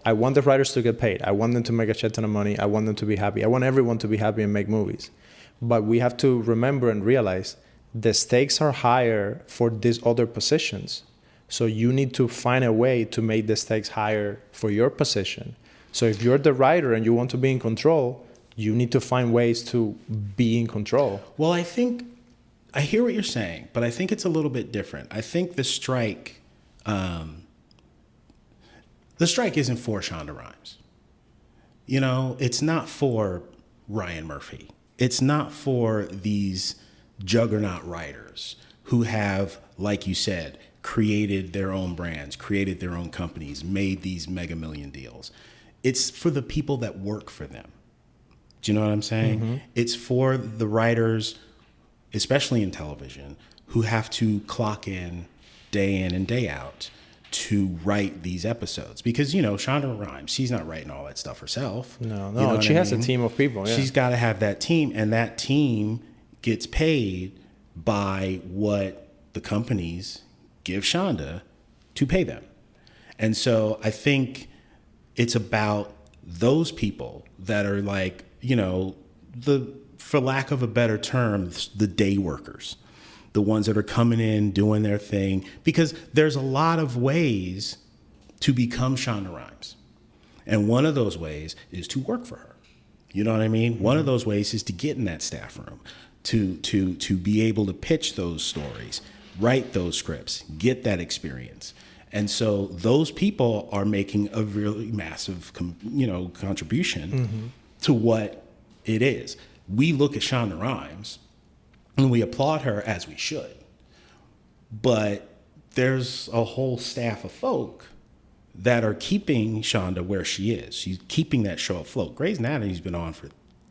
I want the writers to get paid. I want them to make a shit ton of money. I want them to be happy. I want everyone to be happy and make movies. But we have to remember and realize the stakes are higher for these other positions. So you need to find a way to make the stakes higher for your position. So if you're the writer and you want to be in control, you need to find ways to be in control. Well, I think I hear what you're saying, but I think it's a little bit different. I think the strike isn't for Shonda Rhimes. You know, it's not for Ryan Murphy. It's not for these juggernaut writers who have, like you said, created their own brands, created their own companies, made these mega million deals. It's for the people that work for them. Do you know what I'm saying? Mm-hmm. It's for the writers, especially in television, who have to clock in and day out to write these episodes. Because, you know, Shonda Rhimes, she's not writing all that stuff herself. No, you know she has a team of people. Yeah. She's got to have that team, and that team gets paid by what the companies give Shonda to pay them. And so I think it's about those people that are like, you know, for lack of a better term, the day workers, the ones that are coming in, doing their thing, because there's a lot of ways to become Shonda Rhimes. And one of those ways is to work for her. You know what I mean? Mm-hmm. One of those ways is to get in that staff room, to be able to pitch those stories, write those scripts, get that experience. And so those people are making a really massive, contribution mm-hmm. to what it is. We look at Shonda Rhimes and we applaud her, as we should. But there's a whole staff of folk that are keeping Shonda where she is. She's keeping that show afloat. Grey's Anatomy's been on for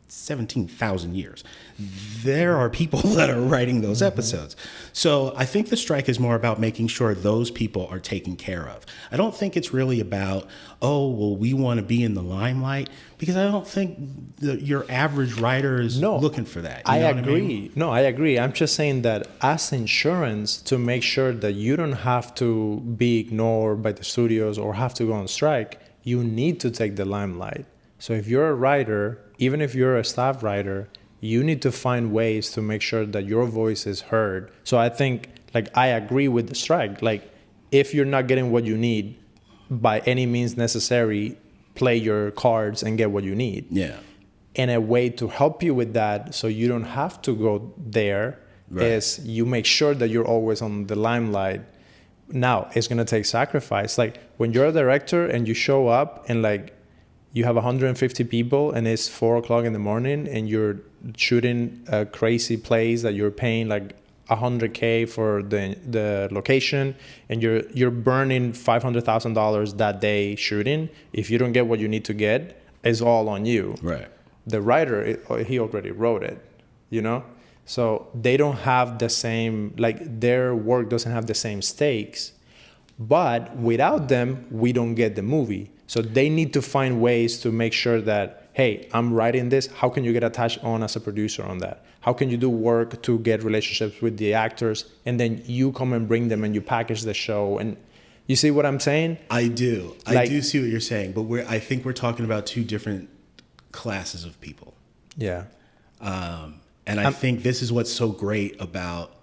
17,000 years. There are people that are writing those mm-hmm. episodes. So I think the strike is more about making sure those people are taken care of. I don't think it's really about, we want to be in the limelight, because I don't think your average writer is looking for that. I agree. No, I agree. I'm just saying that as insurance, to make sure that you don't have to be ignored by the studios or have to go on strike, you need to take the limelight. So if you're a writer, even if you're a staff writer, you need to find ways to make sure that your voice is heard. So I think, I agree with the strike. If you're not getting what you need, by any means necessary, play your cards and get what you need. Yeah. And a way to help you with that, so you don't have to go there, is you make sure that you're always on the limelight. Now, it's going to take sacrifice. When you're a director and you show up and you have 150 people and it's 4:00 in the morning and you're shooting a crazy place that you're paying $100K for the location, and you're burning $500,000 that day shooting. If you don't get what you need to get, it's all on you. Right. The writer, he already wrote it, So they don't have the same, their work doesn't have the same stakes. But without them, we don't get the movie. So they need to find ways to make sure that, hey, I'm writing this. How can you get attached on as a producer on that? How can you do work to get relationships with the actors? And then you come and bring them and you package the show. And you see what I'm saying? I do. I do see what you're saying. But I think we're talking about two different classes of people. Yeah. And I think this is what's so great about,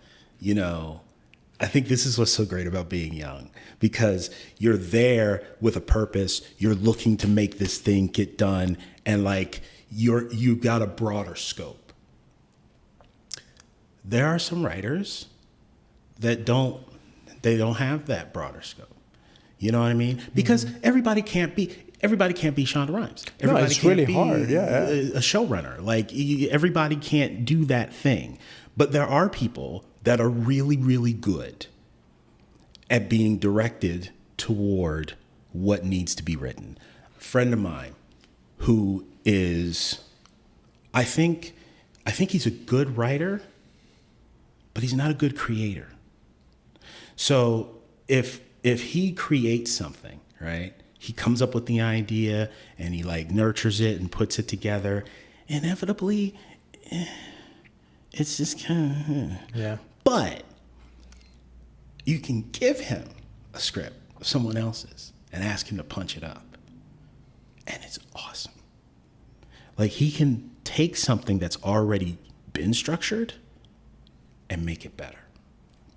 I think this is what's so great about being young, because you're there with a purpose. You're looking to make this thing get done, and you've got a broader scope. There are some writers that don't have that broader scope. You know what I mean? Because mm-hmm. everybody can't be Shonda Rhimes. Everybody it's can't really be hard. Yeah. A showrunner. Everybody can't do that thing. But there are people that are really, really good at being directed toward what needs to be written. A friend of mine who is, I think he's a good writer, but he's not a good creator. So if he creates something, right, he comes up with the idea and he nurtures it and puts it together, inevitably, it's just kind of, yeah. But you can give him a script of someone else's and ask him to punch it up. And it's awesome. Like, he can take something that's already been structured and make it better.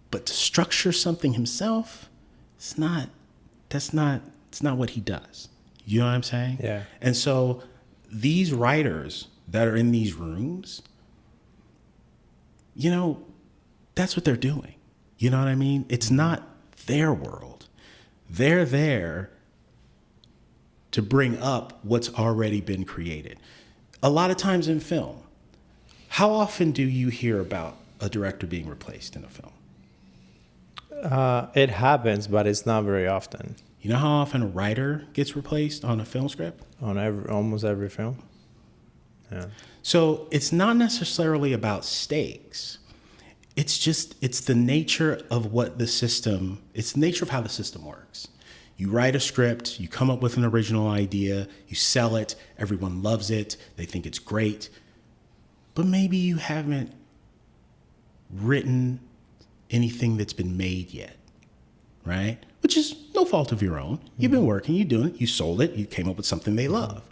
But to structure something himself, it's not what he does. You know what I'm saying? Yeah. And so these writers that are in these rooms, you know, that's what they're doing. You know what I mean? It's not their world. They're there to bring up what's already been created. A lot of times in film, how often do you hear about a director being replaced in a film? It happens, but it's not very often. You know how often a writer gets replaced on a film script? On almost every film. Yeah. So it's not necessarily about stakes. It's the nature of what the system, it's the nature of how the system works. You write a script, you come up with an original idea, you sell it, everyone loves it, they think it's great, but maybe you haven't written anything that's been made yet, right? Which is no fault of your own. You've been working, you're doing it, you sold it, you came up with something they love.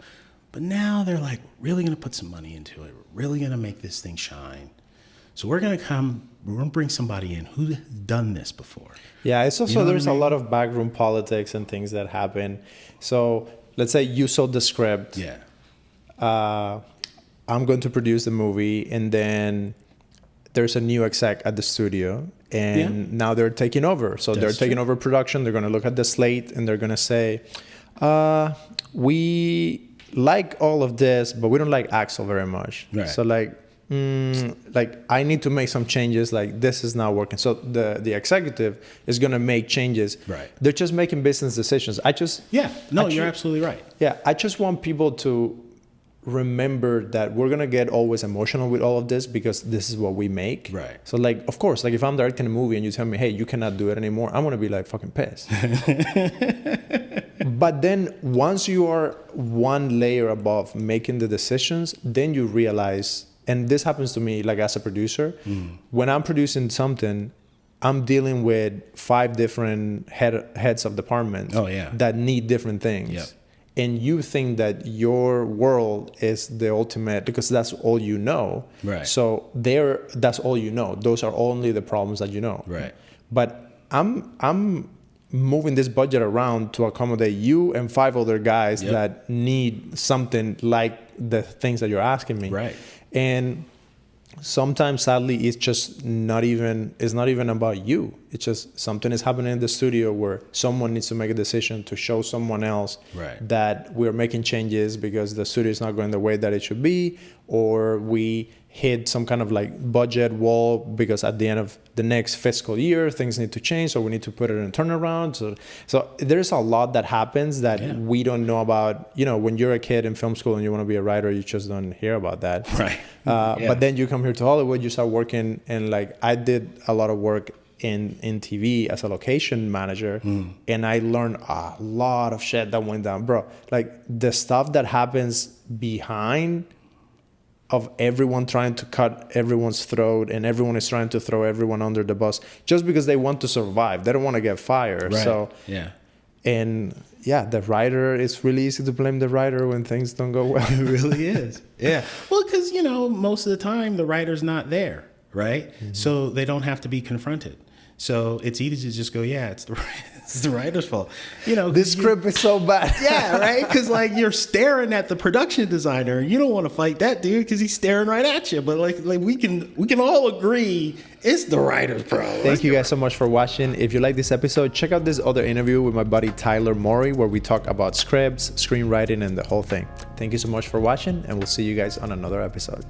But now they're like, we're really gonna put some money into it, we're really gonna make this thing shine. So we're gonna bring somebody in who's done this before. Yeah, it's also, there's a lot of backroom politics and things that happen. So let's say you sold the script. Yeah. I'm going to produce the movie, and then there's a new exec at the studio, and now they're taking over. So they're taking over production. They're going to look at the slate, and they're going to say, we like all of this, but we don't like Axel very much. Right. So like I need to make some changes. Like, this is not working. So the executive is going to make changes. Right. They're just making business decisions. You're absolutely right. Yeah, I just want people to remember that we're gonna get always emotional with all of this because this is what we make. Right. So like, of course, like if I'm directing a movie and you tell me, hey, you cannot do it anymore, I'm gonna be like fucking pissed. But then once you are one layer above making the decisions, then you realize, and this happens to me like as a producer, when I'm producing something, I'm dealing with 5 different heads of departments that need different things. Yep. And you think that your world is the ultimate because that's all you know. Right. So that's all you know. Those are only the problems that you know. Right. But I'm moving this budget around to accommodate you and 5 other guys that need something like the things that you're asking me. Right. And sometimes, sadly, it's not even about you. It's just something is happening in the studio where someone needs to make a decision to show someone else that we're making changes because the studio is not going the way that it should be, or we hit some kind of like budget wall because at the end of the next fiscal year things need to change, so we need to put it in a turnaround. So there's a lot that happens that we don't know about. You know, when you're a kid in film school and you want to be a writer, you just don't hear about that. Right. But then you come here to Hollywood, you start working, and like I did a lot of work in TV as a location manager, and I learned a lot of shit that went down, bro. Like the stuff that happens behind of everyone trying to cut everyone's throat, and everyone is trying to throw everyone under the bus just because they want to survive. They don't want to get fired. Right. So the writer, it's really easy to blame the writer when things don't go well. It really is. Yeah. Well, because, most of the time the writer's not there, right? Mm-hmm. So they don't have to be confronted. So it's easy to just go, it's the writer's fault. This script is so bad. Yeah, right? Because like you're staring at the production designer, and you don't want to fight that dude because he's staring right at you. But like we can all agree it's the writer's problem. Thank you guys so much for watching. If you like this episode, check out this other interview with my buddy Tyler Morey, where we talk about scripts, screenwriting, and the whole thing. Thank you so much for watching, and we'll see you guys on another episode.